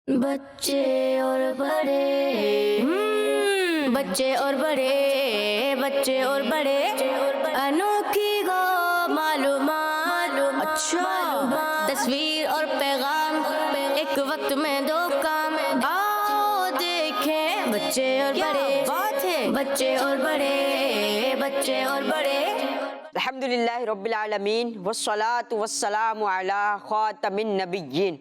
بچے اور بڑے بچے اور بڑے بچے اور بڑے انوکھی گو معلومات اچھا تصویر اور پیغام ایک وقت میں دو کام آؤ دیکھیں بچے اور بڑے بات ہے بچے اور بڑے بچے اور بڑے الحمدللہ رب العالمین والصلاة والسلام علی خاتم النبیین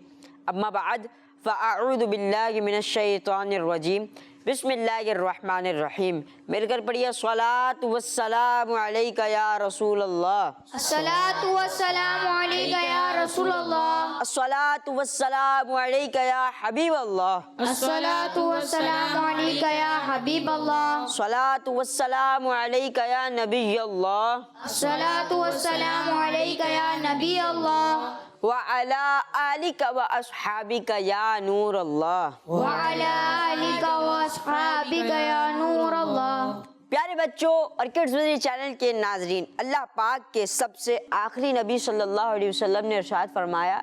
اما بعد فاعوذ باللہ من الشیطان الرجیم بسم اللہ الرحمن الرحیم میرے گھر پڑھیے الصلاة والسلام علیکہ یا رسول اللہ الصلاة والسلام علیکہ یا رسول اللہ الصلاة والسلام علیکہ یا حبیب اللہ الصلاة والسلام علیکہ یا حبیب اللہ الصلاة والسلام علیکہ یا نبی اللہ الصلاة والسلام علیکہ یا نبی اللہ وعلی آلک و اصحابک یا نور اللہ وعلی آلک و اصحابک یا نور اللہ۔ پیارے بچوں اور کڈز مدنی چینل کے ناظرین، اللہ پاک کے سب سے آخری نبی صلی اللہ علیہ وسلم نے ارشاد فرمایا،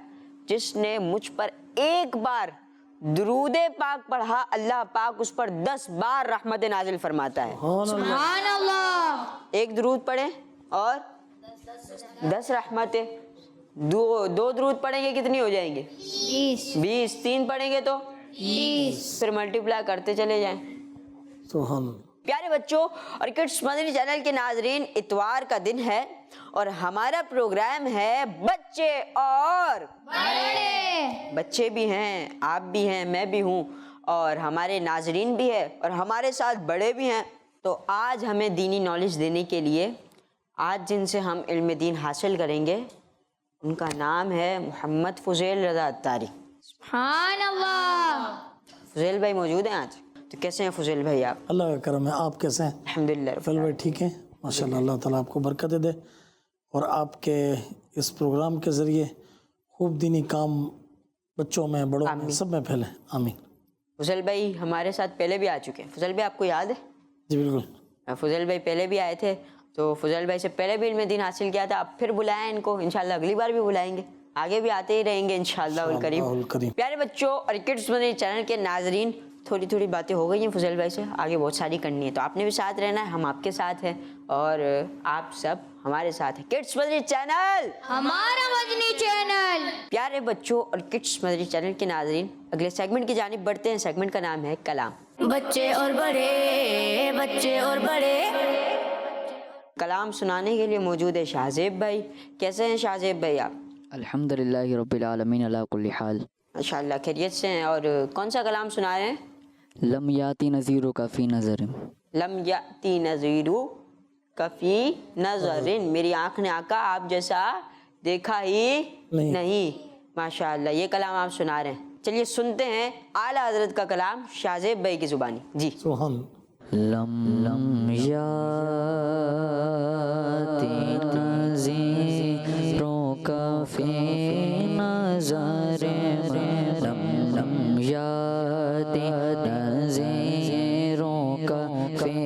جس نے مجھ پر ایک بار درود پاک پڑھا اللہ پاک اس پر 10 بار رحمت نازل فرماتا ہے۔ سبحان اللہ۔ ایک درود پڑھیں اور 10 رحمتیں، دو درود پڑھیں گے کتنی ہو جائیں گے؟ 20 3 پڑھیں گے تو 20 پھر ملٹیپلائی کرتے چلے جائیں۔ سبحان اللہ۔ پیارے بچوں اور کڈس مدنی چینل کے ناظرین، اتوار کا دن ہے اور ہمارا پروگرام ہے بچے اور بڑے۔ بچے بھی ہیں، آپ بھی ہیں، میں بھی ہوں اور ہمارے ناظرین بھی ہے اور ہمارے ساتھ بڑے بھی ہیں۔ تو آج ہمیں دینی نالج دینے کے لیے آج جن سے ہم علم دین حاصل کریں گے ان کا نام ہے محمد فضیل رضا اتاری۔ سبحان اللہ۔ فضیل بھائی موجود ہیں آج؟ تو کیسے ہیں فضیل بھائی آپ؟ اللہ کا کرم ہے، آپ کیسے ہیں؟ الحمدللہ فیل بھائی ٹھیک ہیں ماشاءاللہ، اللہ تعالیٰ آپ کو برکت دے اور آپ کے اس پروگرام کے ذریعے خوب دینی کام بچوں میں بڑوں میں سب میں پھیلے، آمین۔ فضیل بھائی ہمارے ساتھ پہلے بھی آ چکے ہیں، فضیل بھائی آپ کو یاد ہے؟ جی بالکل۔ فضیل بھائی پہلے بھی آئے تھے، تو فضیل بھائی سے پہلے بھی علم دین حاصل کیا تھا، اب پھر بلائیں ان کو، انشاءاللہ اگلی بار بھی بلائیں گے، آگے بھی آتے ہی رہیں گے انشاءاللہ الکریم۔ پیارے بچوں اور کڈس مدنی چینل کے ناظرین، تھوڑی باتیں ہو گئی ہیں فضیل بھائی سے، آگے بہت ساری کرنی ہے، تو آپ نے بھی ساتھ رہنا ہے، ہم آپ کے ساتھ ہیں اور آپ سب ہمارے ساتھ ہیں۔ کڈس مدنی چینل ہمارا مدنی چینل۔ پیارے بچوں اور کڈس مدنی چینل کے ناظرین، اگلے سیگمنٹ کی جانب بڑھتے ہیں۔ سیگمنٹ کا نام ہے کلام۔ بچے اور بڑے بچے اور بڑے کلام سنانے کے لیے موجود ہے شاہزیب بھائی۔ کیسے ہیں شاہزیب بھائی آپ؟ الحمدللہ رب العالمین علی کل حال۔ ماشاءاللہ خیریت سے ہیں، اور کون سا کلام سنا رہے ہیں؟ لم یاتی نذیرک فی نظر۔ لم یاتی نذیرک فی نظر، میری آنکھ نے آقا آپ جیسا دیکھا ہی نہیں۔ ماشاءاللہ یہ کلام آپ سنا رہے ہیں، چلیے سنتے ہیں اعلیٰ حضرت کا کلام شاہزیب بھائی کی زبانی۔ جی سبحان اللہ۔ لم یاتی نذیرک فی نظر، لم یاتی نذیرک فی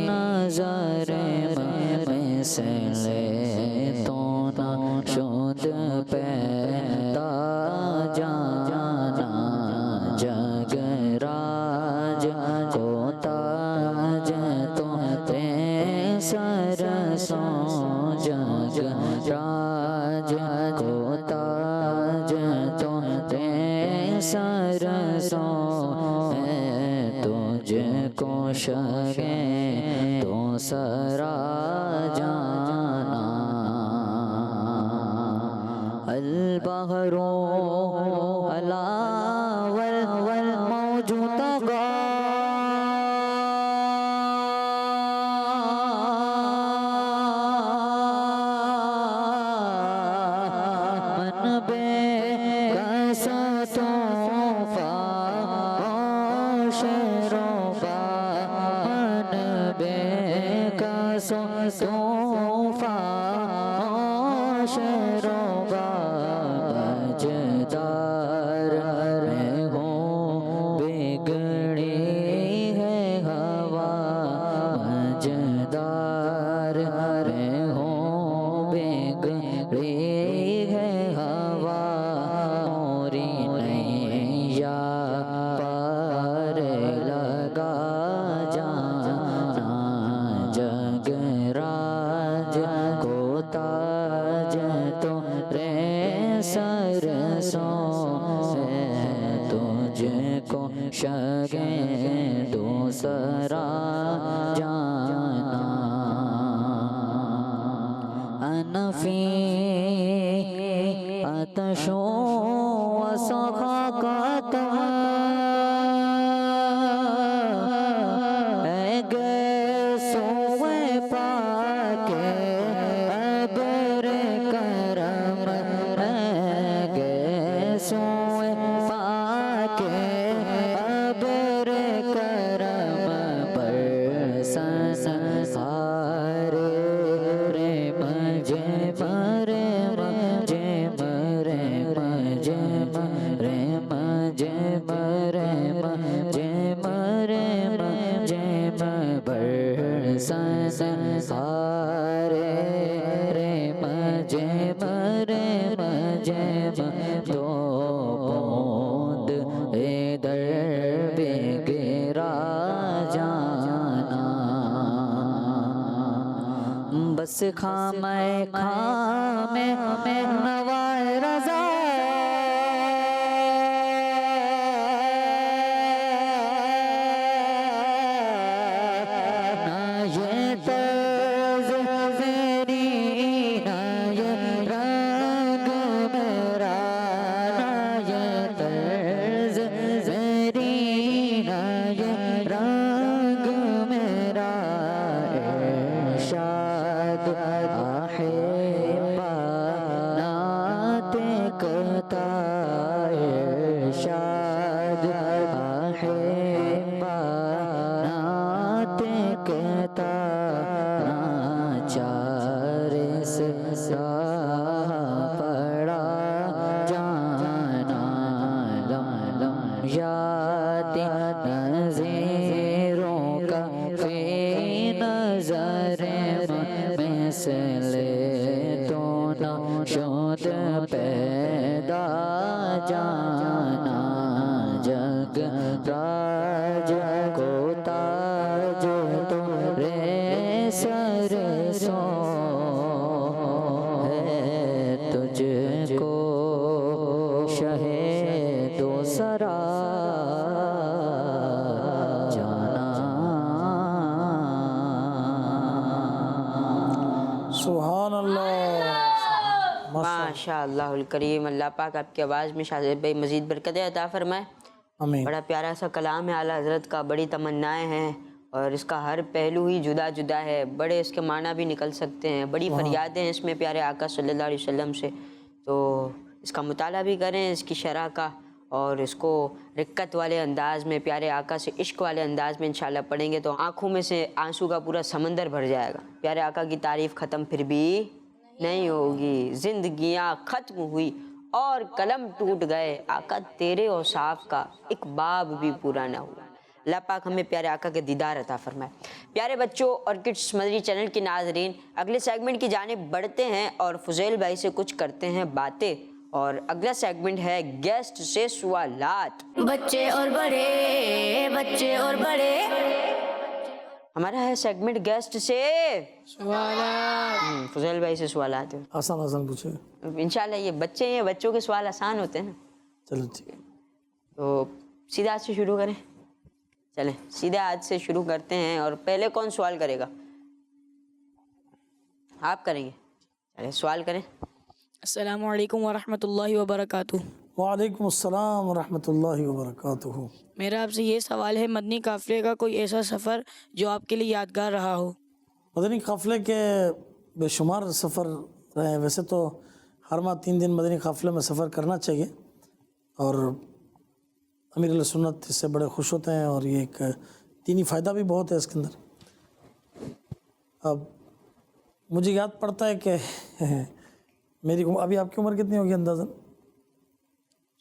نظر، مثل تو نہ شد پیدا جانا، جگ راج کو تاج تو تیرے سر سو، جگ راج کو تاج تو تیرے سر سو، ہے تجھ کو شگے تو سرا جانا، البحر علا والموج طغى، من بے کسات فاش ربا، من بے کسات فاش ربا، بجدار ہوں بگڑی ہے ہوا، بجدار ہوں بگڑی ہے ہوا، موری نیا مجھ کو شگے دوسرا جانا انا فی آتش و سخاکت اے گیسوئے پاک ابر کرم اے گیسوئے پاک ابر کرم برسن سارے رے مجھے مرے مجھے مرے مجھے مرے مجھے مرے مجھے مرے مجھے برسن سارے رے مجھے مرے مجھے دو بوند ادھر بھی گرا جانا بس خامے خامے نوائے رضا نہ یہ طرز میری نہ یہ رنگ میرا نہ یہ طرز میری نہ یہ رنگ میرا ارشاد احبا نعت کرتا ارشاد احبا نعت کرتا ناچار راہ پڑا جانا لم لم یاد نظیروں کا فی نظر مثل تو نہ شد پیدا جانا جگ راج کو تاج تو رے سر سو ہے تجھ کو شہ دو سرا سبحان اللہ ماشاء اللہ الکریم. اللہ پاک آپ کی آواز میں شاہزاد بھائی مزید برکتیں عطا فرمائے. آمین. بڑا پیارا سا کلام ہے اعلیٰ حضرت کا, بڑی تمنائیں ہیں اور اس کا ہر پہلو ہی جدا جدا ہے, بڑے اس کے معنی بھی نکل سکتے ہیں, بڑی فریادیں ہیں اس میں پیارے آقا صلی اللہ علیہ وسلم سے. تو اس کا مطالعہ بھی کریں اس کی شرح کا, اور اس کو رقت والے انداز میں پیارے آقا سے عشق والے انداز میں انشاءاللہ پڑھیں گے تو آنکھوں میں سے آنسو کا پورا سمندر بھر جائے گا. پیارے آقا کی تعریف ختم پھر بھی نہیں ہوگی, زندگیاں ختم ہوئی اور قلم ٹوٹ گئے, آقا تیرے اوصاف کا ایک باب بھی پورا نہ ہوا. اللہ پاک ہمیں پیارے آقا کے دیدار عطا فرمائے. پیارے بچوں اور کڈس مدنی چینل کے ناظرین, اگلے سیگمنٹ کی جانب بڑھتے ہیں اور فضیل بھائی سے کچھ کرتے ہیں باتیں, اور اگلا سیگمنٹ ہے گیسٹ سے سوالات. بچے اور بڑے, بچے اور بڑے, ہمارا ہے سیگمنٹ گیسٹ سے سوالات. فضیل بھائی سے سوالات ہیں, آسان آسان پوچھے. انشاءاللہ یہ بچے ہیں, بچوں کے سوال آسان ہوتے ہیں نا. چلو ٹھیک ہے. تو سیدھا ہاتھ سے شروع کریں. چلیں سیدھے ہاتھ سے شروع کرتے ہیں, اور پہلے کون سوال کرے گا؟ آپ کریں گے. چلیں سوال کریں. السلام علیکم ورحمۃ اللہ وبرکاتہ. وعلیکم السلام ورحمۃ اللہ وبرکاتہ. میرا آپ سے یہ سوال ہے, مدنی قافلے کا کوئی ایسا سفر جو آپ کے لیے یادگار رہا ہو؟ مدنی قافلے کے بے شمار سفر رہے ہیں. ویسے تو ہر ماہ 3 دن مدنی قافلے میں سفر کرنا چاہیے, اور امیر علیہ سنت اس سے بڑے خوش ہوتے ہیں, اور یہ ایک دینی فائدہ بھی بہت ہے اس کے اندر. اب مجھے یاد پڑتا ہے کہ میری ابھی آپ کی عمر کتنی ہوگی اندازاً؟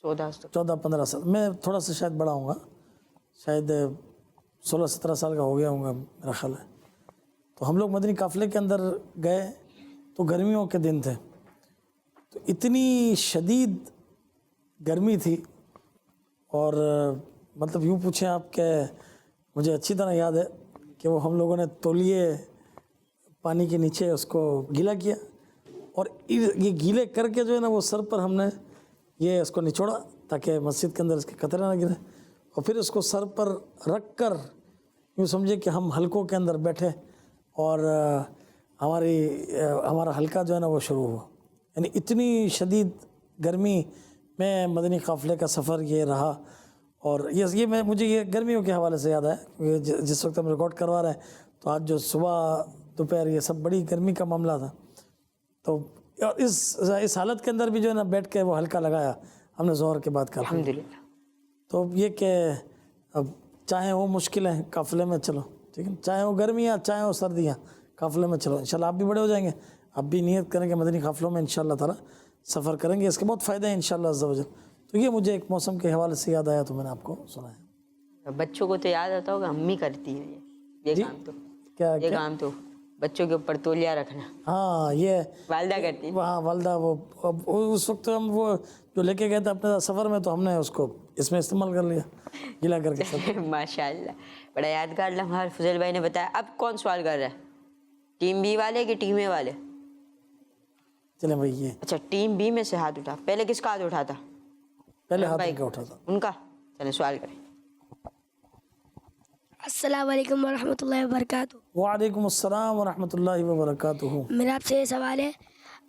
14-15 سال. میں تھوڑا سا شاید بڑا ہوں گا, شاید 16-17 سال کا ہو گیا ہوں گا میرا خیال ہے. تو ہم لوگ مدنی قافلے کے اندر گئے تو گرمیوں کے دن تھے, تو اتنی شدید گرمی تھی, اور مطلب یوں پوچھیں آپ کہ مجھے اچھی طرح یاد ہے کہ وہ ہم لوگوں نے تولیے پانی کے نیچے اس کو گیلا کیا, اور یہ گیلے کر کے جو ہے نا وہ سر پر ہم نے یہ اس کو نچوڑا, ताकि मस्जिद के अंदर इसके कतरे ना गिरे, और फिर इसको सर पर रख कर यूँ समझे कि हम हलकों के अंदर बैठे और हमारा हल्का जो है ना वो शुरू हुआ। यानी इतनी शदीद गर्मी में मदनी काफ़िले का सफ़र ये रहा। और ये मुझे ये गर्मियों के हवाले से याद है, क्योंकि जिस वक्त हम रिकॉर्ड करवा रहे हैं तो आज जो सुबह दोपहर ये सब बड़ी गर्मी का मामला था। तो और इस हालत के अंदर भी जो है ना बैठ के वो हल्का लगाया हमने ज़ोहर के बाद का, अल्हम्दुलिल्लाह। तो ये कि अब चाहे वो मुश्किलें काफ़िले में चलो, ठीक है, चाहे वो गर्मियाँ चाहे वो सर्दियाँ, काफ़िले में चलो। इंशाल्लाह आप भी बड़े हो जाएंगे, आप भी नियत करेंगे मदनी काफ़िलों में इंशाल्लाह ताला सफ़र करेंगे, इसके बहुत फ़ायदे हैं इंशाल्लाह अज़्ज़ा वजल। तो ये मुझे एक मौसम के हवाले से याद आया तो मैंने आपको सुनाया। बच्चों को तो याद आता होगा, अम्मी करती है ये जी? काम तो, क्या ये काम तो बच्चों के ऊपर तौलिया रखना हाँ ये वालदा करती है। वहाँ वालदा वो उस वक्त हम वो जो लेके गए थे अपने सफ़र में, तो हमने उसको इसमें इस्तेमाल कर लिया गीला करके सब। माशाल्लाह, बड़ा यादगार लम्हा फजल भाई ने बताया। अब कौन सवाल कर रहा है, टीम बी वाले कि टीम ए वाले? चले भाई ये अच्छा, टीम बी में से हाथ उठा, पहले किसका हाथ उठा था? पहले हाथ भाई उनका उठा था। उनका। चले सवाल करें। अस्सलाम वालेकुम वरहमतुल्लाहि वबरकातुहू। वालेकुम अस्सलाम वरहमतुल्लाहि वबरकातुहू। मेरा आपसे ये सवाल है,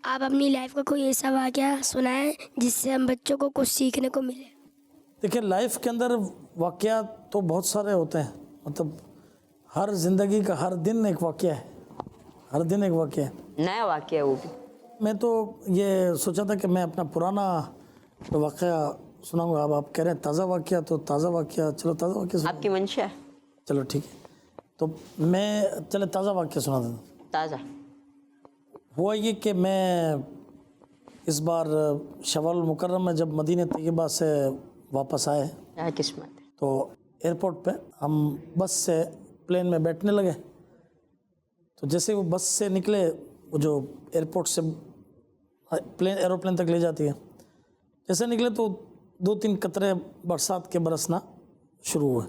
आप अपनी लाइफ का कोई ऐसा वाक़या सुनाएं जिससे हम बच्चों को कुछ सीखने को मिले। देखिए लाइफ के अंदर वाक़यात तो बहुत सारे होते हैं, मतलब हर ज़िंदगी का हर दिन एक वाक़या है, हर दिन एक वाक़या है। नया वाक़या है वो भी। मैं तो ये सोचा था कि मैं अपना पुराना वाक़या सुनाऊंगा। अब आप कह रहे हैं ताज़ा वाक़या, तो ताज़ा वाक़या, चलो ताज़ा वाक़या सुनाओ। आपकी मंशा है? चलो ठीक है, तो मैं चले ताज़ा वाक़या सुना देता हूँ। ताज़ा हुआ ये कि मैं इस बार शव्वाल मुकर्रम में जब मदीने तैयबा से वापस आए क्या किस्मत है। तो एयरपोर्ट पे हम बस से प्लेन में बैठने लगे। तो जैसे वो बस से निकले, वो जो एयरपोर्ट से एरोप्लेन तक ले जाती है, जैसे निकले तो 2-3 कतरे बरसात के बरसना शुरू हुए।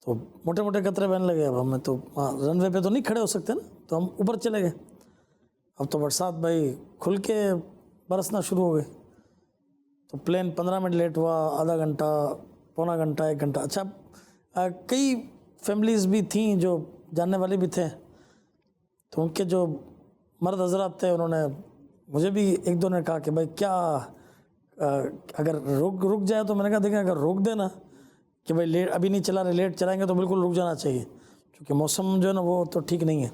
तो मोटे मोटे कतरे बहने लगे। अब हमें तो रनवे पे तो नहीं खड़े हो सकते ना, तो हम ऊपर चले गए। अब तो बरसात भाई खुल के बरसना शुरू हो गई। तो प्लेन 15 मिनट लेट हुआ, आधा घंटा, पौना घंटा, 1 घंटा। अच्छा कई फैमिलीज़ भी थी जो जानने वाले भी थे, तो उनके जो मर्द हजरात थे उन्होंने मुझे भी 1-2 ने कहा कि भाई क्या अगर रुक जाए, तो मैंने कहा देखें अगर रोक देना कि भाई लेट अभी नहीं चला रहे, लेट चलाएंगे तो बिल्कुल रुक जाना चाहिए, क्योंकि मौसम जो है ना वो तो ठीक नहीं है।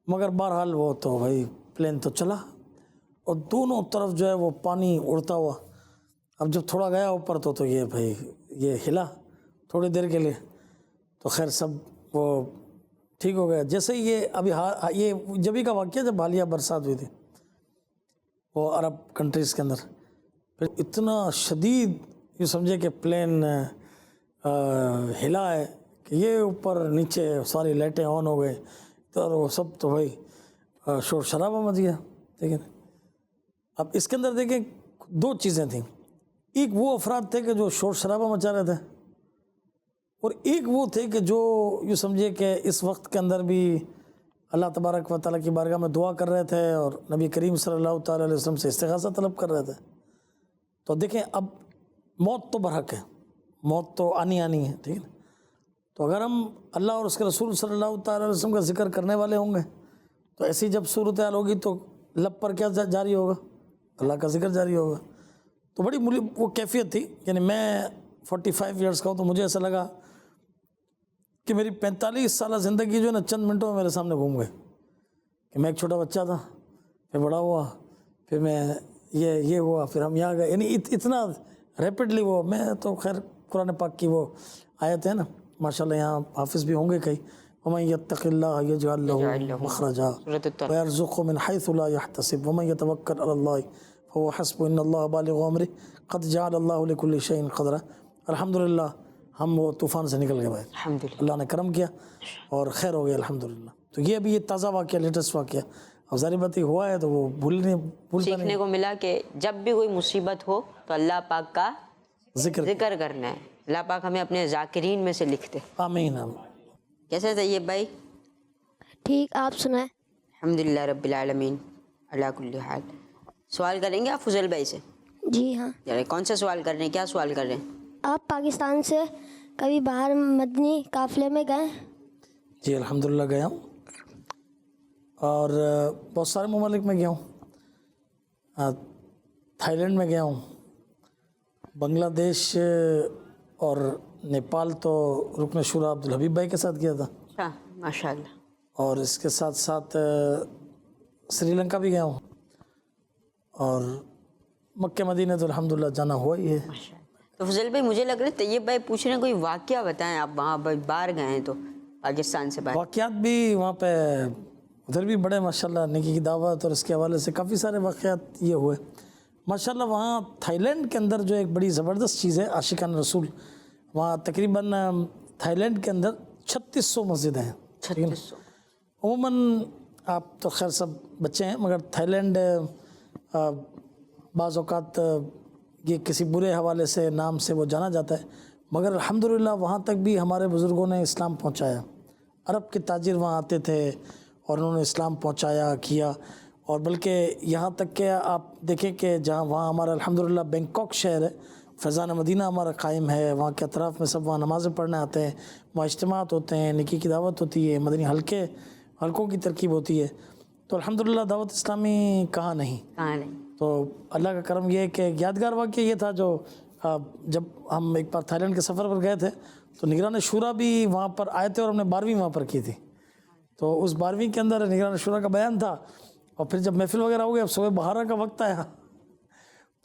मगर बहरहाल वो तो भाई प्लेन तो चला और दोनों तरफ जो है वो पानी उड़ता हुआ। अब जब थोड़ा गया ऊपर तो ये भाई ये हिला थोड़ी देर के लिए, तो खैर सब वो ठीक हो गया। जैसे ही ये अभी ये जब ही का वाक़या जब हालिया बरसात हुई थी वो अरब कंट्रीज़ के अंदर, फिर इतना शदीद ये समझे कि प्लेन हिला है कि ये ऊपर नीचे सारी लाइटें ऑन हो गई, तो वो सब तो भाई शोर शराबा मच गया। ठीक है, अब इसके अंदर देखें 2 चीज़ें थीं। एक वो अफराद थे कि जो शोर शराबा मचा रहे थे, और एक वो थे कि जो यूँ समझिए कि इस वक्त के अंदर भी अल्लाह तबारक व तआला की बारगाह में दुआ कर रहे थे और नबी करीम सल्लल्लाहु तआला अलैहि वसल्लम से इस्तिग़ासा तलब कर रहे थे। तो देखें अब मौत तो बरहक है, मौत तो आनी है, ठीक है। तो अगर हम अल्लाह और उसके रसूल सल्लल्लाहु तआला अलैहि वसल्लम का जिक्र करने वाले होंगे, तो ऐसी जब सूरत हाल होगी तो लब पर क्या जारी होगा? अल्लाह का जिक्र जारी होगा। तो बड़ी वो कैफियत थी। यानी मैं 45 ईयर्स का हूँ, तो मुझे ऐसा लगा कि मेरी 45 साल ज़िंदगी जो है ना चंद मिनटों में मेरे सामने घूम गई। कि मैं एक छोटा बच्चा था, फिर बड़ा हुआ, फिर मैं ये हुआ, फिर हम यहाँ गए। यानी इतना रैपिडली वो, मैं तो खैर कुरान पाक की वो आयत है ना, माशाल्लाह यहाँ हाफिज़ भी होंगे कई, वमन यत्तक़िल्लाह यजअल लहू मख़रजा व यरज़ुक़हु मिन हैथु ला यहतसिब वमन यतवक्कल अलल्लाह फहुव हस्बुहु इन्नल्लाह बालिग़ु अम्रिही क़द जअलल्लाहु लिकुल्लि शैइन क़दरा। अल्हम्दुलिल्लाह हम वो तूफ़ान से निकल गए भाई, अल्लाह ने करम किया और खैर हो गया अल्हम्दुलिल्लाह। तो ये अभी ये ताज़ा वाक़या, लेटेस्ट वाक़या, अब ज़ाहिर बात हुआ है तो वो भूलता सीखने को मिला कि जब भी कोई मुसीबत हो तो अल्लाह पाक का जिक्र करना है। अल्लाह पाक हमें अपने ज़ाकिरीन में से लिखते। आमीन। कैसे तैयब भाई? ठीक, आप सुनाएं। अल्हम्दुलिल्लाह रब्बिल आलमीन अला कुल्ली हाल। सवाल करेंगे आप फजल भाई से? جی ہاں. یار کون سا سوال کر رہے ہیں, کیا سوال کر رہے ہیں؟ آپ پاکستان سے کبھی باہر مدنی قافلے میں گئے؟ جی الحمدللہ گیا ہوں, اور بہت سارے ممالک میں گیا ہوں. تھائی لینڈ میں گیا ہوں, بنگلہ دیش اور نیپال تو رکن شورا عبدالحبیب بھائی کے ساتھ گیا تھا, اچھا ماشاء اللہ. اور اس کے ساتھ ساتھ سری لنکا بھی گیا ہوں, اور مکہ مدینہ تو الحمدللہ جانا ہوا ہی ہے. تو فضل بھائی مجھے لگ رہا ہے طیب بھائی پوچھ رہے ہیں کوئی واقعہ بتائیں, آپ وہاں باہر گئے ہیں تو پاکستان سے باہر. واقعات بھی وہاں پہ ادھر بھی بڑے ماشاءاللہ نیکی کی دعوت, اور اس کے حوالے سے کافی سارے واقعات یہ ہوئے ماشاءاللہ. وہاں تھائی لینڈ کے اندر جو ایک بڑی زبردست چیز ہے عاشقان رسول, وہاں تقریباً تھائی لینڈ کے اندر 3600 مسجدیں ہیں. 3600 عموماً آپ تو خیر سب بچے ہیں, مگر تھائی لینڈ بعض اوقات یہ کسی برے حوالے سے نام سے وہ جانا جاتا ہے, مگر الحمدللہ وہاں تک بھی ہمارے بزرگوں نے اسلام پہنچایا. عرب کے تاجر وہاں آتے تھے اور انہوں نے اسلام پہنچایا کیا, اور بلکہ یہاں تک کہ آپ دیکھیں کہ جہاں وہاں ہمارا الحمدللہ بینکاک شہر ہے, فیضان مدینہ ہمارا قائم ہے, وہاں کے اطراف میں سب وہاں نمازیں پڑھنے آتے ہیں, وہاں اجتماعات ہوتے ہیں, نیکی کی دعوت ہوتی ہے, مدنی حلقوں کی ترکیب ہوتی ہے. تو الحمدللہ دعوت اسلامی کہاں نہیں. تو اللہ کا کرم یہ ہے کہ یادگار واقعہ یہ تھا جو جب ہم ایک بار تھائی لینڈ کے سفر پر گئے تھے تو نگران شورا بھی وہاں پر آئے تھے, اور ہم نے 12ویں وہاں پر کی تھی. تو اس 12ویں کے اندر نگران شورا کا بیان تھا, اور پھر جب محفل وغیرہ ہو گیا, اب صبح بہارا کا وقت آیا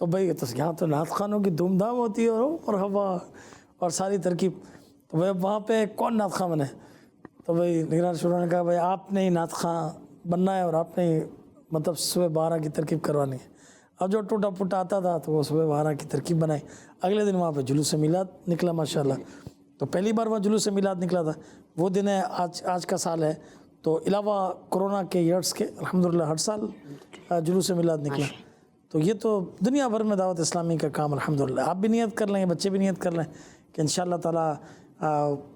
تو بھائی تو یہاں تو نعت خوانوں کی دھوم دھام ہوتی ہے, اور مرحبا اور ساری ترکیب. تو بھائی وہاں پہ کون نعت خواں بنے؟ تو بھائی نگران شورا نے کہا بھائی آپ نے ہی نعت خواں بننا ہے, اور آپ نے ہی مطلب صبح بہارا کی ترکیب کروانی ہے. اب جو ٹوٹا پھوٹا آتا تھا تو وہ صبح بہارا کی ترکیب بنائی. اگلے دن وہاں پہ جلوس میلاد نکلا ماشاءاللہ. تو پہلی بار وہاں جلوس میلاد نکلا تھا, وہ دن ہے آج کا سال ہے. تو علاوہ کرونا کے ایئرس کے الحمدللہ ہر سال جلوس میلاد نکلا. تو یہ تو دنیا بھر میں دعوت اسلامی کا کام الحمدللہ. آپ بھی نیت کر لیں, بچے بھی نیت کر لیں کہ انشاءاللہ تعالیٰ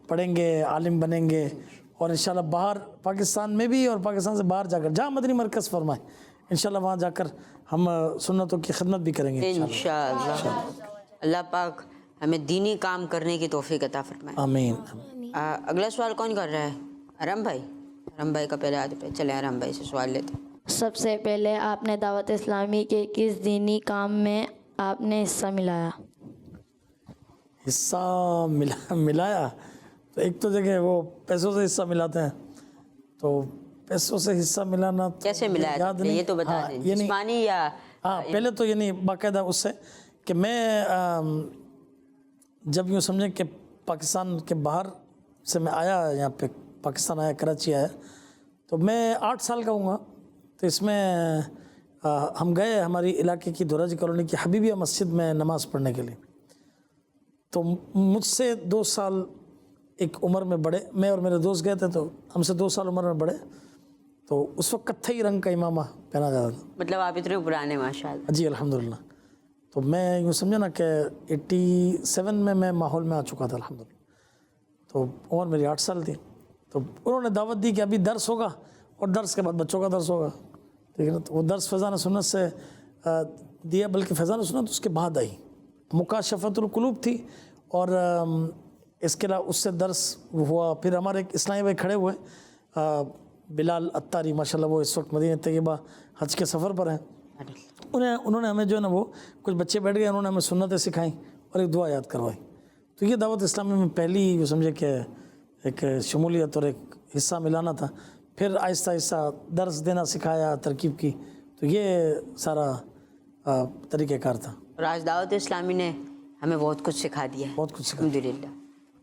پڑھیں گے, عالم بنیں گے, اور انشاءاللہ باہر پاکستان میں بھی اور پاکستان سے باہر جا کر جہاں مدنی مرکز فرمائے انشاءاللہ وہاں جا کر ہم سنتوں کی خدمت بھی کریں گے انشاءاللہ. اللہ پاک ہمیں دینی کام کرنے کی توفیق عطا فرمائے. آمین. اگلا سوال کون کر رہا ہے؟ ارم بھائی. ارم بھائی کا پہلے آدھے پہ چلے, ارم بھائی سے سوال لیتے. سب سے پہلے آپ نے دعوت اسلامی کے کس دینی کام میں آپ نے حصہ ملایا؟ حصہ ملایا تو ایک تو جگہ وہ پیسوں سے حصہ ملاتے ہیں, تو پیسوں سے حصہ ملانا کیسے ملایا یاد نہیں, یہ تو بتا دیں, جسمانی یا؟ ہاں پہلے تو یہ نہیں, باقاعدہ اس سے کہ میں جب یوں سمجھیں کہ پاکستان کے باہر سے میں آیا یہاں پہ پاکستان آیا, کراچی آیا, تو میں 8 سال کا ہوں گا. تو اس میں ہم گئے ہماری علاقے کی دھوراجی کالونی کی حبیبیہ مسجد میں نماز پڑھنے کے لیے. تو مجھ سے 2 سال ایک عمر میں بڑے, میں اور میرے دوست گئے تھے, تو ہم سے 2 سال عمر میں بڑے. تو اس وقت کتھئی رنگ کا امامہ پہنا جاتا تھا. مطلب آپ اتنے پرانے ماشاءاللہ. جی الحمدللہ. تو میں یوں سمجھا نا کہ 87 میں ماحول میں آ چکا تھا الحمدللہ. تو عمر میری 8 سال تھی. تو انہوں نے دعوت دی کہ ابھی درس ہوگا, اور درس کے بعد بچوں کا درس ہوگا, ٹھیک ہے نا. تو وہ درس فیضان سنت سے دیا, بلکہ فیضان سنت اس کے بعد آئی. مکاشفت القلوب تھی, اور اس کے علاوہ اس سے درس ہوا. پھر ہمارے ایک اسلامی بھائی کھڑے ہوئے, بلال اتاری ماشاءاللہ, وہ اس وقت مدینہ طیبہ حج کے سفر پر ہیں. انہوں نے ہمیں جو ہے نا, وہ کچھ بچے بیٹھ گئے, انہوں نے ہمیں سنتیں سکھائیں اور ایک دعا یاد کروائی. تو یہ دعوت اسلامی میں پہلی جو سمجھے کہ ایک شمولیت اور ایک حصہ ملانا تھا. پھر آہستہ آہستہ درس دینا سکھایا, ترکیب کی. تو یہ سارا طریقہ کار تھا. اور آج دعوت اسلامی نے ہمیں بہت کچھ سکھا دیا ہے, بہت کچھ سکھا. الحمدللہ.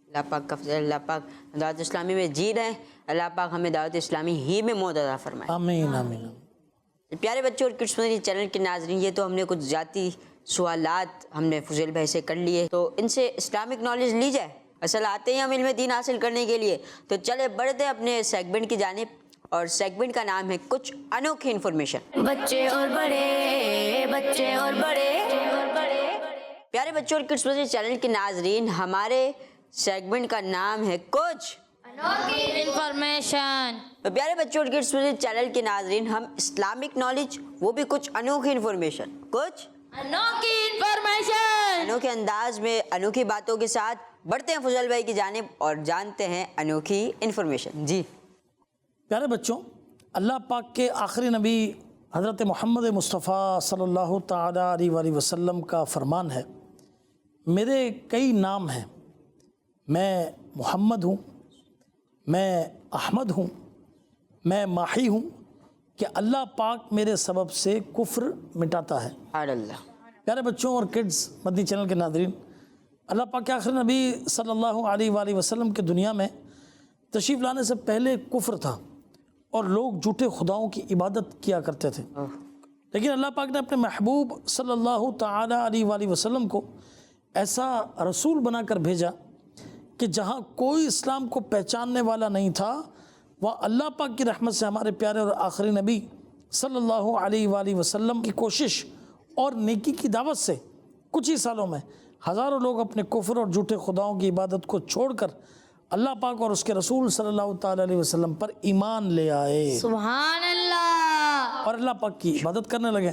اللہ پاک کا فضل, اللہ پاک دعوت اسلامی میں جی رہے ہیں, اللہ پاک ہمیں دعوت اسلامی ہی میں موت عطا فرمائے. آمین آمین. پیارے بچوں اور کڈس مدنی چینل کے ناظرین, یہ تو ہم نے کچھ ذاتی سوالات ہم نے فضیل بھائی سے کر لیے, تو ان سے اسلامک نالج لی جائے. اصل آتے ہیں ہم علم دین حاصل کرنے کے لیے, تو چلے بڑھتے اپنے سیگمنٹ کی جانب, اور سیگمنٹ کا نام ہے کچھ انوکھی انفارمیشن. بچے اور بڑے, بچے اور بڑے. پیارے بچوں اور کڈس مدنی چینل کے ناظرین, ہمارے سیگمنٹ کا نام ہے کچھ انفارمیشن. تو پیارے بچوں اور کڈس مدنی چینل کے ناظرین, ہم اسلامک نالج, وہ بھی کچھ انوکھی انفارمیشن, کچھ अनोखी इंफॉर्मेशन। अनोखे अंदाज में अनोखी बातों के साथ बढ़ते हैं फजल भाई की जानिब और जानते हैं अनोखी इन्फॉर्मेशन। जी प्यारे बच्चों, अल्लाह पाक के आखिरी नबी हज़रत मोहम्मद मुस्तफ़ा सल्लल्लाहु ताला अलैहि वसल्लम का फरमान है, मेरे कई नाम हैं, मैं मोहम्मद हूँ, मैं अहमद हूँ, मैं माही हूँ, कि अल्लाह पाक मेरे सबब से कुफ्र मिटाता है। अल्लाह। प्यारे बच्चों और किड्स मदनी चैनल के नाज़रीन, अल्लाह पाक के आखिरी नबी सल्लल्लाहु अलैहि वसल्लम के दुनिया में तशरीफ़ लाने से पहले कुफ्र था और लोग झूठे खुदाओं की इबादत किया करते थे। लेकिन अल्लाह पाक ने अपने महबूब सल्लल्लाहु ताला अलैहि वसल्लम को ऐसा रसूल बनाकर भेजा कि जहाँ कोई इस्लाम को पहचानने वाला नहीं था, वह अल्लाह पाक की रहमत से हमारे प्यारे और आखिरी नबी सल्लल्लाहु अलैहि वसल्लम की कोशिश और नेकी की दावत से कुछ ही सालों में हज़ारों लोग अपने कुफ्र और झूठे खुदाओं की इबादत को छोड़कर अल्लाह पाक और उसके रसूल सल्लल्लाहु ताला अलैहि वसल्लम पर ईमान ले आए सुभान अल्लाह। और अल्लाह पाक की इबादत करने लगे।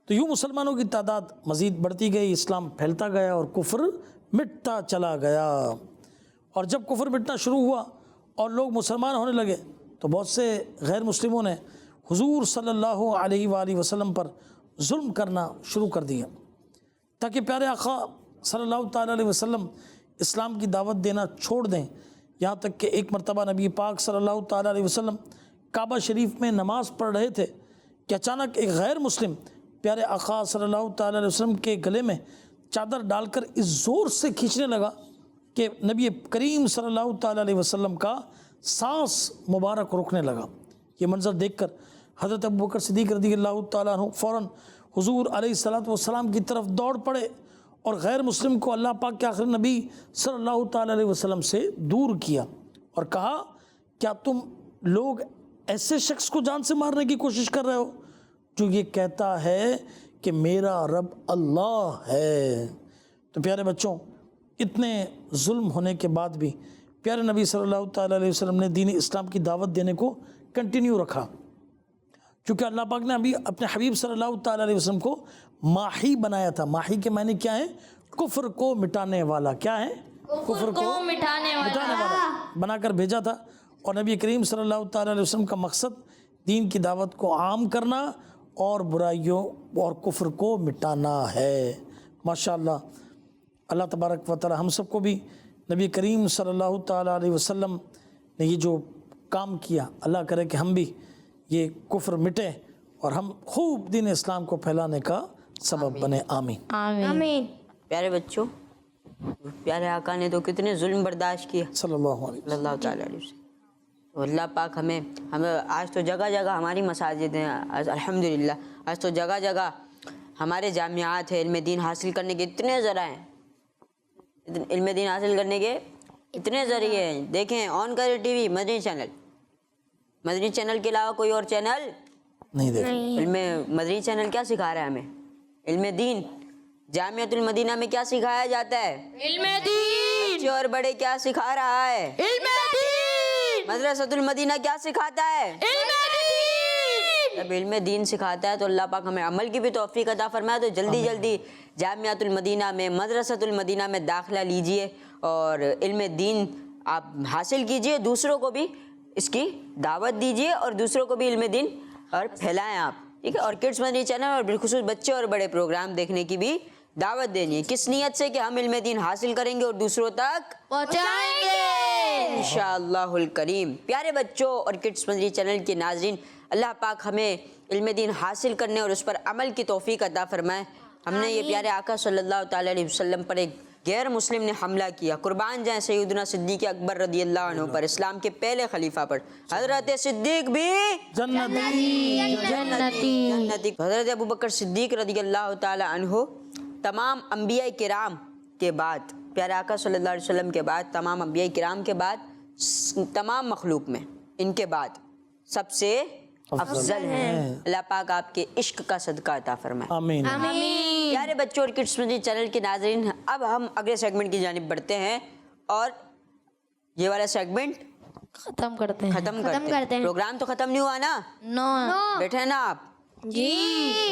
तो यूँ मुसलमानों की तादाद मज़ीद बढ़ती गई, इस्लाम फैलता गया और कुफ्र मिटता चला गया। और जब कुफ्र मिटना शुरू हुआ और लोग मुसलमान होने लगे तो बहुत से गैर मुस्लिमों ने हुजूर सल्लल्लाहु अलैहि वसल्लम पर जुल्म करना शुरू कर दिया, ताकि प्यारे आका सल्लल्लाहु ताला अलैहि वसल्लम इस्लाम की दावत देना छोड़ दें। यहाँ तक कि एक मरतबा नबी पाक सल्लल्लाहु ताला अलैहि वसल्लम काबा शरीफ में नमाज़ पढ़ रहे थे कि अचानक एक गैर मुस्लिम प्यारे आका सल्लल्लाहु ताला अलैहि वसल्लम के गले में चादर डालकर इस ज़ोर से खींचने लगा कि नबी करीम सल्लल्लाहु ताला अलैहि वसल्लम का सांस मुबारक रुकने लगा। ये मंज़र देखकर हज़रत अबू बकर सिद्दीक़ रज़ियल्लाहु ताला अन्हु फ़ौरन हुजूर अलैहिस्सलातु वस्सलाम की तरफ दौड़ पड़े और गैर मुस्लिम को अल्लाह पाक के आखिरी नबी सल्लल्लाहु ताला अलैहि वसल्लम से दूर किया और कहा, क्या तुम लोग ऐसे शख्स को जान से मारने की कोशिश कर रहे हो जो ये कहता है कि मेरा रब अल्लाह है। तो प्यारे बच्चों, इतने जुल्म होने के बाद भी प्यारे नबी सल्लल्लाहु ताला अलैहि वसल्लम ने दीन इस्लाम की दावत देने को कंटिन्यू रखा, क्योंकि अल्लाह पाक ने अभी अपने हबीब सल्लल्लाहु ताला अलैहि वसल्लम को माही बनाया था। माही के मायने क्या है? कुफ्र को मिटाने वाला। क्या है? कुफ्र को मिटाने वाला बनाकर भेजा था। और नबी करीम सल्लल्लाहु ताला अलैहि वसल्लम का मकसद दीन की दावत को आम करना और बुराइयों और कुफ्र को मिटाना है। माशाअल्लाह, अल्लाह तबारक व तआला हम सबको भी नबी करीम सल्लल्लाहु ताला अलैहि वसल्लम ने ये जो काम किया, अल्लाह करे कि हम भी ये कुफ्र मिटे और हम खूब दीन इस्लाम को फैलाने का सबब बने। आमीन आमीन। प्यारे बच्चों, प्यारे आका ने तो कितने जुल्म बर्दाश्त किए सल्लल्लाहु अलैहि सल्लल्लाहु ताला अलैहि वसल्लम। तो अल्लाह पाक हमें आज तो जगह जगह हमारी मसाजिद हैं, आज अल्हम्दुलिल्लाह, आज तो जगह जगह हमारे जामियात हैं। इल्म दीन हासिल करने के इतने ज़रा हैं, इल्म दीन हासिल करने के इतने ज़रिए हैं। देखें, ऑन करें TV, Madani channel, Madani channel के अलावा कोई और चैनल नहीं देख। इल्म मदनी चैनल क्या सिखा रहा है हमें? इल्म दीन। जामियातुल मदीना में क्या सिखाया जाता है? इल्मे दीन। बच्चे और बड़े क्या सिखा रहा है? इल्मे दीन। मदरसतुल मदीना क्या सिखाता है? इल्मे दीन। जब इल्म दीन सिखाता है तो अल्लाह पाक हमें अमल की भी तौफीक अता फरमाए। तो जल्दी जल्दी जामियातुल मदीना में, मदरसतुल मदीना में दाखिला लीजिए और इल्म दीन आप हासिल कीजिए, दूसरों को भी इसकी दावत दीजिए और दूसरों को भी इल्म दीन और फैलाएं आप, ठीक है। और किड्स मदनी चैनल और बिलखुसूस बच्चे और बड़े प्रोग्राम देखने की भी दावत देनी है। किस नियत से? कि हम इल्म दीन हासिल करेंगे और दूसरों तक पहुंचाएंगे इंशाअल्लाहुल करीम। प्यारे बच्चों और किड्स मदनी चैनल के नाज़रीन, अल्लाह पाक हमें इल्म दीन हासिल करने और उस पर अमल की तौफीक अता फरमाए। हमने ये प्यारे आका सल्लल्लाहु ताला अलैहि वसल्लम पर एक गैर मुस्लिम ने हमला किया। कुर्बान जाए सैयदना सिद्दीक़ अकबर रदियल्लाहु अन्हु पर, इस्लाम के पहले खलीफा पर। हज़रत सिद्दीक़ भी जन्नती। हज़रत अबू बकर सिद्दीक़ रदियल्लाहु ताला अन्हु तमाम अंबिया किराम के बाद, प्यारे आका सल्लल्लाहु अलैहि वसल्लम के बाद, तमाम अंबिया किराम के बाद, तमाम मखलूक में इनके बाद सबसे अफजल हैं। अल्लाह पाक आपके इश्क का सदका अता फरमाए। आमीन। प्यारे बच्चों और किड्स मदनी चैनल के नाज़रीन, अब हम अगले सेगमेंट की जानिब बढ़ते हैं और ये वाला सेगमेंट खत्म करते हैं। खत्म करते हैं। प्रोग्राम तो खत्म नहीं हुआ ना? नो। बैठे हैं ना आप? जी।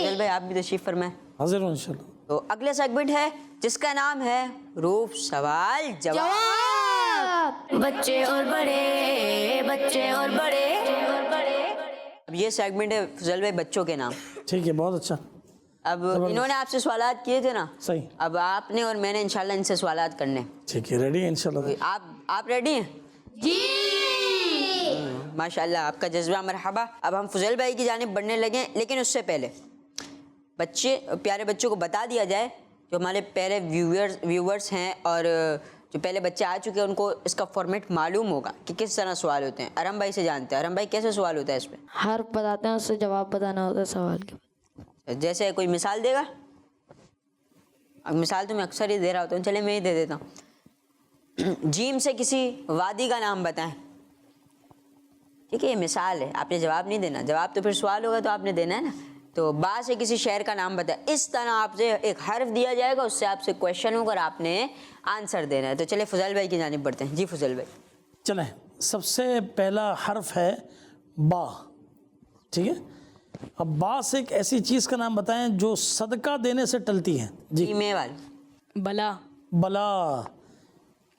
चल भाई, आप भी तशरीफ फरमाएं। हाजिर हूँ इंशाल्लाह। तो अगला सेगमेंट है जिसका नाम है रूफ सवाल जवाब। बच्चे और बड़े, बच्चे और बड़े। अब ये सेगमेंट है फजल भाई बच्चों के नाम। ठीक है, बहुत अच्छा, अब इन्होंने आपसे सवालात किए थे ना, सही। अब आपने और मैंने इंशाल्लाह इनसे सवालात करने। ठीक है, रेडी है इंशाल्लाह। आप रेडी हैं? जी। माशाल्लाह, आपका जज्बा मरहबा। अब हम फजल भाई की जानिब बढ़ने लगे, लेकिन उससे पहले प्यारे बच्चों को बता दिया जाए, जो हमारे प्यारे व्यूवर्स हैं और जो पहले बच्चे आ चुके हैं उनको इसका फॉर्मेट मालूम होगा कि किस तरह सवाल होते हैं। अरम भाई से जानते हैं, अरम भाई कैसे सवाल होता है इस पर? हर्फ बताते हैं, उससे जवाब बताना होता है सवाल के। जैसे कोई मिसाल देगा? अब मिसाल तो मैं अक्सर ही दे रहा होता हूँ, चले मैं ही दे देता हूँ। जीम से किसी वादी का नाम बताएं। ठीक है, ये मिसाल है, आपने जवाब नहीं देना, जवाब तो फिर सवाल होगा तो आपने देना है ना। तो बा से किसी शहर का नाम बताएं। इस तरह आपसे एक हर्फ दिया जाएगा, उससे आपसे क्वेश्चन होगा और आपने आंसर देना है। तो चले फजल भाई की जानिब बढ़ते हैं। जी फजल भाई। चलें, सबसे पहला हर्फ है बा। ठीक है, अब बा से एक ऐसी चीज़ का नाम बताएं जो सदका देने से टलती है। जी, मेवाल। बला। बला,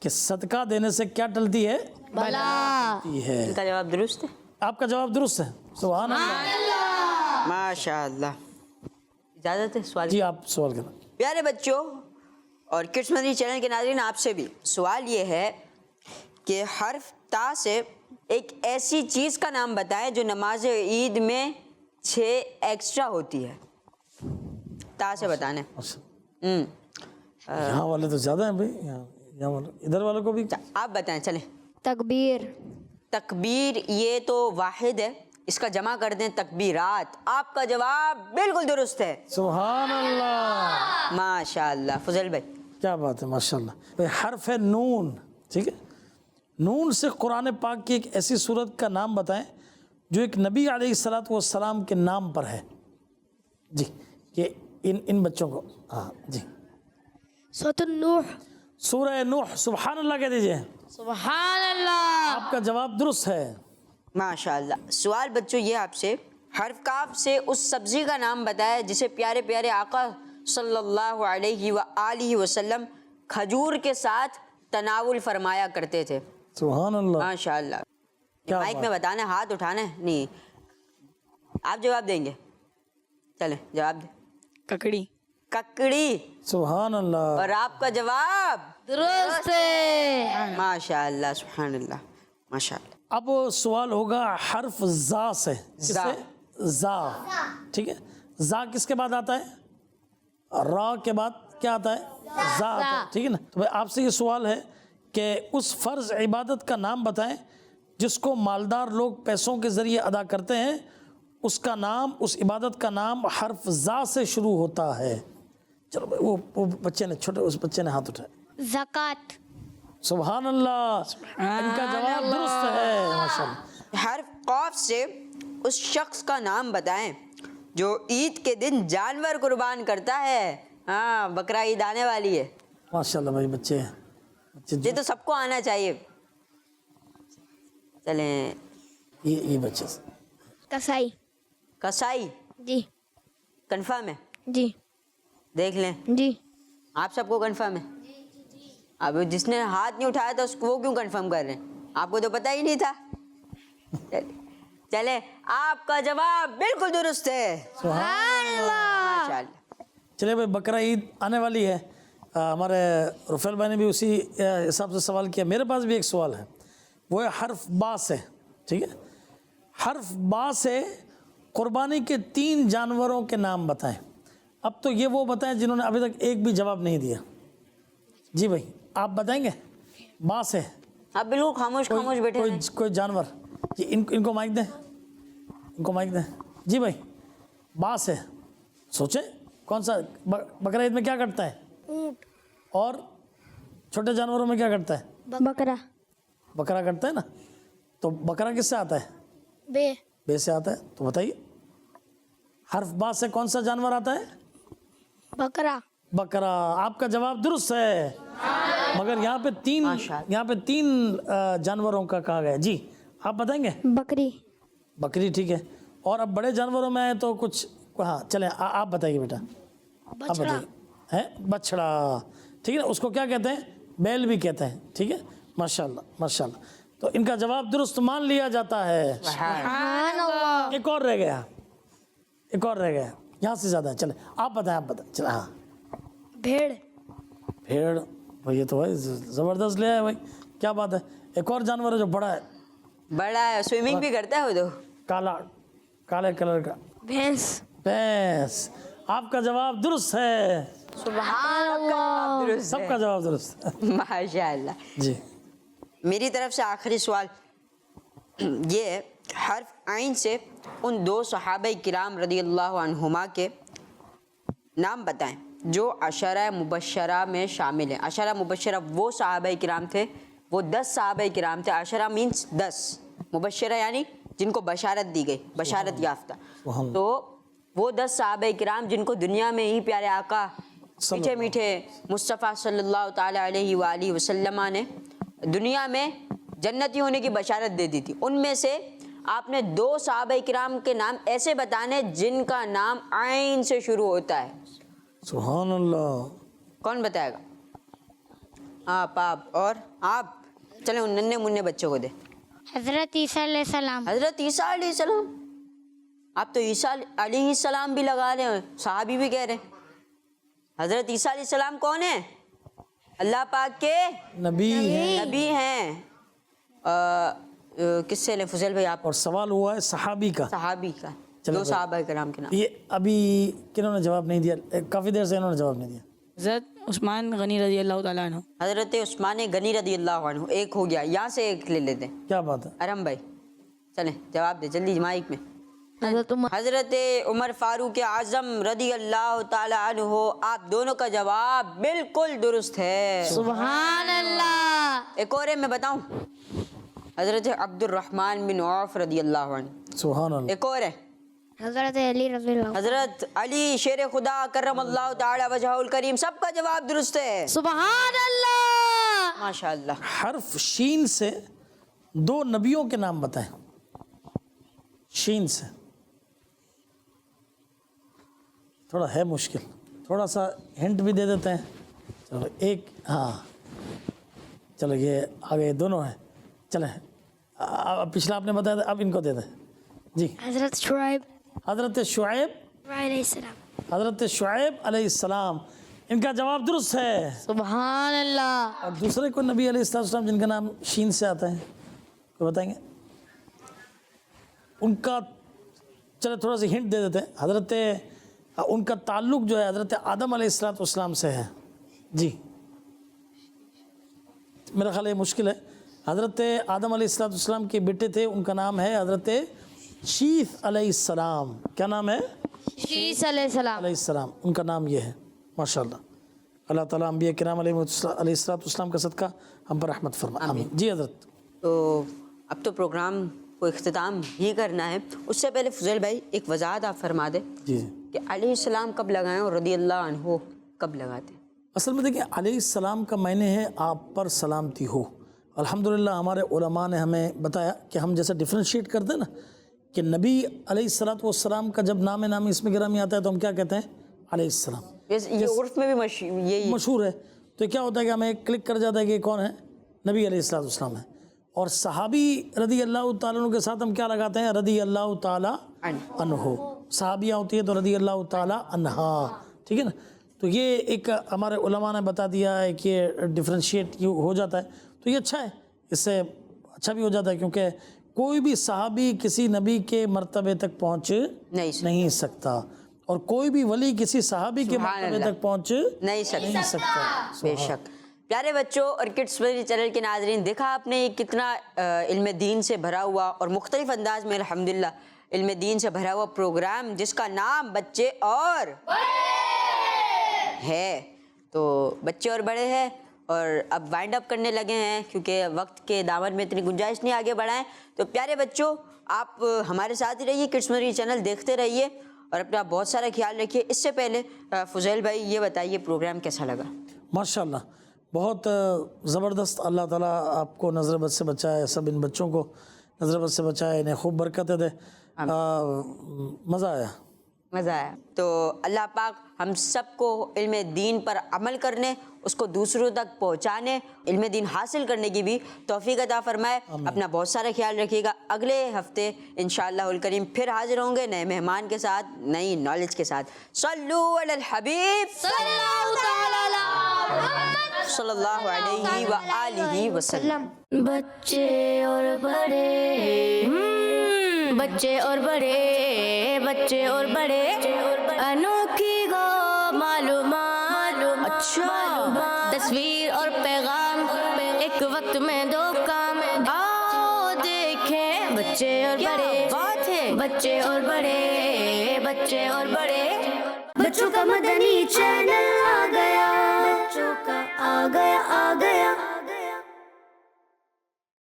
कि सदका देने से क्या टलती है? बला। टलती है। इनका जवाब दुरुस्त है। आपका जवाब दुरुस्त है, सुभान अल्लाह। माशाअल्लाह। इजाज़त है सवाल? जी, आप सवाल करें। प्यारे बच्चों और किड्स मदनी चैनल के नाज़रीन, आपसे भी सवाल ये है कि हर्फ ता से एक ऐसी चीज़ का नाम बताएं जो नमाज ईद में 6 एक्स्ट्रा होती है। ता से बताने। यहाँ वाले तो ज़्यादा हैं भाई, यहाँ वाले, इधर वालों को भी। आप बताएं, चलें। तकबीर। तकबीर, ये तो वाहिद है, इसका जमा कर दें तकबीरात। आपका जवाब बिल्कुल दुरुस्त है। सुभान अल्लाह, माशाअल्लाह। फजल भाई। क्या बात है, माशाल्लाह भाई। हर्फ है नून। ठीक है, नून से कुरान पाक की एक ऐसी सूरत का नाम बताएं जो एक नबी अलैहिस्सलातु वस्सलाम के नाम पर है। जी, कि इन बच्चों को, हाँ जी। सूरह नूह। सूरह नूह। सुभान अल्लाह कह दीजिए। सुभान अल्लाह। आपका जवाब दुरुस्त है। माशाअल्लाह। सवाल बच्चों ये आपसे, हर्फ काफ से उस सब्जी का नाम बताया जिसे प्यारे प्यारे आका सल्लल्लाहु अलैहि व आलिहि वसल्लम खजूर के साथ तनावुल फरमाया करते थे। सुभान अल्लाह। माशाअल्लाह। क्या माइक बात में बताना, हाथ उठाना है नहीं। आप जवाब देंगे? चले जवाब दे। ककड़ी। ककड़ी। सुभान अल्लाह। और आपका जवाब दुरुस्त है। माशाअल्लाह, सुभान अल्लाह, माशाअल्लाह। अब सवाल होगा हर्फ जा से। जा। जा। ठीक है, जा किसके बाद आता है? रा के बाद क्या आता है? जा आता है। ठीक है ना। तो भाई आपसे ये सवाल है कि उस फर्ज इबादत का नाम बताएं जिसको मालदार लोग पैसों के जरिए अदा करते हैं, उसका नाम, उस इबादत का नाम हर्फ जा से शुरू होता है। चलो भाई, वो बच्चे ने, छोटे उस बच्चे ने हाथ उठाया। ज़कात। सुभान अल्लाह, इनका जवाब दुरुस्त है, माशाल्लाह। हर्फ कौफ से उस शख्स का नाम बताएं जो ईद के दिन जानवर कुर्बान करता है। हाँ, बकरा ईद आने वाली है। माशाल्लाह भाई, बच्चे ये तो सबको आना चाहिए। चलें। ये बच्चे कसाई। कसाई। जी। कंफर्म है? जी। देख लें। जी। आप सबको कंफर्म है? अब जिसने हाथ नहीं उठाया था उसको, वो क्यों कंफर्म कर रहे हैं? आपको तो पता ही नहीं था। चले, आपका जवाब बिल्कुल दुरुस्त है। माशाअल्लाह। चलिए भाई, बकरा ईद आने वाली है। हमारे रुफेल भाई ने भी उसी हिसाब से सवाल किया। मेरे पास भी एक सवाल है, वो है हर्फ बा से। ठीक है, हर्फ बा से कुर्बानी के 3 जानवरों के नाम बताएं। अब तो ये वो बताएं जिन्होंने अभी तक एक भी जवाब नहीं दिया। जी भाई, आप बताएंगे बा से? आप बिल्कुल खामोश खामोश बैठे हैं। कोई जानवर। जी, इनको माइक दें, इनको माइक दें। जी भाई, बा से सोचे कौन सा? बकरा ईद में क्या करता है? ऊँट। और छोटे जानवरों में क्या करता है? बकरा। बकरा करता है ना। तो बकरा किससे आता है? बे। बे से आता है। तो बताइए, हर्फ बा से कौन सा जानवर आता है? बकरा। बकरा। आपका जवाब दुरुस्त है, मगर यहाँ पे तीन जानवरों का कहा गया। जी, आप बताएंगे? बकरी। बकरी, ठीक है। और अब बड़े जानवरों में आए तो कुछ, हाँ चले, आप बताइए बेटा। आप बताइए, है बछड़ा, ठीक है ना, उसको क्या कहते हैं, बैल भी कहते हैं, ठीक है, माशाल्लाह माशाल्लाह। तो इनका जवाब दुरुस्त मान लिया जाता है। एक और रह गया, एक और रह गया, यहाँ से ज़्यादा है, चले आप बताएं, चले। हाँ भेड़। भेड़, भाई ये तो भाई ज़बरदस्त ले आए भाई, क्या बात है। एक और जानवर है जो बड़ा है, बड़ा है, स्विमिंग भी करता है वो तो। काला, काले कलर का, भैंस। भैंस। आपका जवाब दुरुस्त है, सबका जवाब दुरुस्त है। माशाअल्लाह। जी मेरी तरफ से आखिरी सवाल ये है, हर्फ आइन से उन दो सहाबा किराम रदियल्लाहु अन्हुमा के नाम बताएं जो अशरा मुबशरा में शामिल हैं। अशरा मुबशरा वो सहाबा किराम थे, वो 10 सहाबा किराम थे। अशरा मीन्स 10, मुबशरा यानी जिनको बशारत दी गई, बशारत याफ्ता। तो वो 10 सहाबा किराम जिनको दुनिया में ही प्यारे आका मीठे मीठे मुस्तफ़ा सल्लल्लाहु ताला अलैहि वालिहि वसल्लम ने दुनिया में जन्नती होने की बशारत दे दी थी। उनमें से आपने 2 सहाबा किराम के नाम ऐसे बताने जिनका नाम आइन से शुरू होता है। सुभान अल्लाह। कौन बताएगा? आप और आप चले उन नन्हे मुन्ने बच्चों को दे। हज़रत ईसा अलैहिस्सलाम। हजरत ईसा अलैहिस्सलाम। आप तो ईसा अलैहिस्सलाम भी लगा रहे हैं, सहाबी भी कह रहे हैं। हजरत ईसा अलैहिस्सलाम कौन है? अल्लाह पाक के नबी है। नबी हैं। किससे ले फुजैल भाई आप? और सवाल हुआ है सहाबी का, सहाबी का। चलो 2 सहाबा किराम के नाम। ये अभी किन्होंने जवाब नहीं दिया, काफ़ी देर से इन्होंने जवाब नहीं दिया। हज़रत उस्मान गनी रज़ी अल्लाह तआला अन्हु। हजरत उस्मान गनी रदियल्लाहु अन्हु, एक हो गया। यहाँ से एक ले लेते हैं। क्या बात है। अरम भाई चलें जवाब दे जल्दी माइक में। हज़रत उमर। हजरत उमर फारूक आजम रदी अल्लाह ताला अन्हु, आप दोनों का जवाब बिल्कुल दुरुस्त है। सुभान अल्लाह। एक और है, मैं बताऊं, हजरत अब्दुर्रहमान बिन औफ रदी अल्लाह अन्हु। सुभान अल्लाह। एक और है, हज़रत अली रज़ियल्लाहु। हजरत अली शेर खुदा करम अल्लाह ताला वजहुल करीम। सबका जवाब दुरुस्त है। सुभान अल्लाह। माशाअल्लाह। हर्फ शीन से 2 नबियों के नाम बताएं, शीन से। थोड़ा है मुश्किल, थोड़ा सा हिंट भी दे देते हैं। चलो एक, हाँ चलो ये आगे दोनों हैं। चलें पिछला आपने बताया था, अब इनको दे दें जी। हज़रत शुआइब हज़रत शुआइब अलैहिस्सलाम। हज़रत शुआइब अलैहिस्सलाम, इनका जवाब दुरुस्त है। सुभान अल्लाह। और दूसरे कोई नबी अलैहिस्सलाम जिनका नाम शीन से आता है, कोई बताएंगे उनका? चलो थोड़ा सा हिंट दे देते हैं। हज़रत उनका ताल्लुक़ जो है हज़रत आदम अलैहिस्सलाम से है जी। मेरा ख्याल ये मुश्किल है। हज़रत आदम अलैहिस्सलाम के बेटे थे, उनका नाम है हज़रत शीस अलैहिस्सलाम। क्या नाम है? शीस अलैहिस्सलाम। उनका नाम ये है। माशाअल्लाह। अल्लाह ताला अंबिया किराम अलैहिस्सलाम का सदका हम पर रहमत फरमा, आमीन। जी हज़रत। तो अब तो प्रोग्राम को इख्तिताम ही करना है। उससे पहले फुजैल भाई एक वजाहत आप फरमा दें जी कि अलैहिस्सलाम कब लगाएं और रदियल्लाहु अन्हु कब लगाते हैं? असल में देखिए, अलैहिस्सलाम का मायने है आप पर सलामती हो। अल्हम्दुलिल्लाह हमारे उलमा ने हमें बताया कि हम जैसे डिफ्रेंशिएट करते हैं ना, कि नबी अलैहिस्सलाम का जब नाम इसमें गिरामी आता है तो हम क्या कहते हैं? अलैहिस्सलाम। ये उर्फ में भी यही मशहूर है। तो क्या होता है कि हमें क्लिक कर जाता है कि कौन है? नबी अलैहिस्सलाम है। और सहाबी रदी अल्लाह ताला अन्हु के साथ हम क्या लगाते हैं? रदी अल्लाह ताला अन्हु। सहाबियाँ होती है तो रदी अल्लाह ताला अन्हा, ठीक है ना। तो ये एक हमारे उलमा ने बता दिया है कि ये डिफ्रेंशिएट हो जाता है, तो ये अच्छा है, इससे अच्छा भी हो जाता है, क्योंकि कोई भी सहाबी किसी नबी के मर्तबे तक पहुँच नहीं सकता, और कोई भी वली किसी सहाबी के मर्तबे तक पहुँच नहीं सकता। बेशक। प्यारे बच्चों और किड्स मदनी चैनल के नाजरीन, देखा आपने कितना इल्म दीन से भरा हुआ और मुख्तलिफ अंदाज में अल्हम्दुलिल्लाह इल्म दीन से भरा हुआ प्रोग्राम जिसका नाम बच्चे और है। तो बच्चे और बड़े हैं और अब वाइंड अप करने लगे हैं, क्योंकि वक्त के दामन में इतनी गुंजाइश नहीं आगे बढ़ाएं। तो प्यारे बच्चों, आप हमारे साथ ही रहिए, किड्स मदनी चैनल देखते रहिए और अपना बहुत सारा ख्याल रखिए। इससे पहले फुजैल भाई ये बताइए प्रोग्राम कैसा लगा? माशाल्लाह बहुत ज़बरदस्त। अल्लाह ताला आपको नज़र बद से बचाए, सब इन बच्चों को नज़र बद से बचाए, इन्हें खूब बरकत दे। मज़ा आया, مزہ آیا. تو اللہ پاک ہم سب کو علم دین پر عمل کرنے, اس کو دوسروں تک پہنچانے, علم دین حاصل کرنے کی بھی توفیق عطا فرمائے. اپنا بہت سارا خیال رکھیے گا. اگلے ہفتے انشاءاللہ الکریم پھر حاضر ہوں گے نئے مہمان کے ساتھ, نئی نالج کے ساتھ. صلو علی الحبیب صلی اللہ علیہ وآلہ وسلم. بچے اور بڑے, بچے اور بڑے, بچے اور بڑے, انوکھی گو معلومات. اچھا, تصویر اور پیغام ایک وقت میں دو کام. آؤ دیکھیں بچے اور بڑے, بات ہے بچے اور بڑے, بچے اور بڑے. بچوں کا مدنی چینل آ گیا, بچوں کا آ گیا, آ گیا.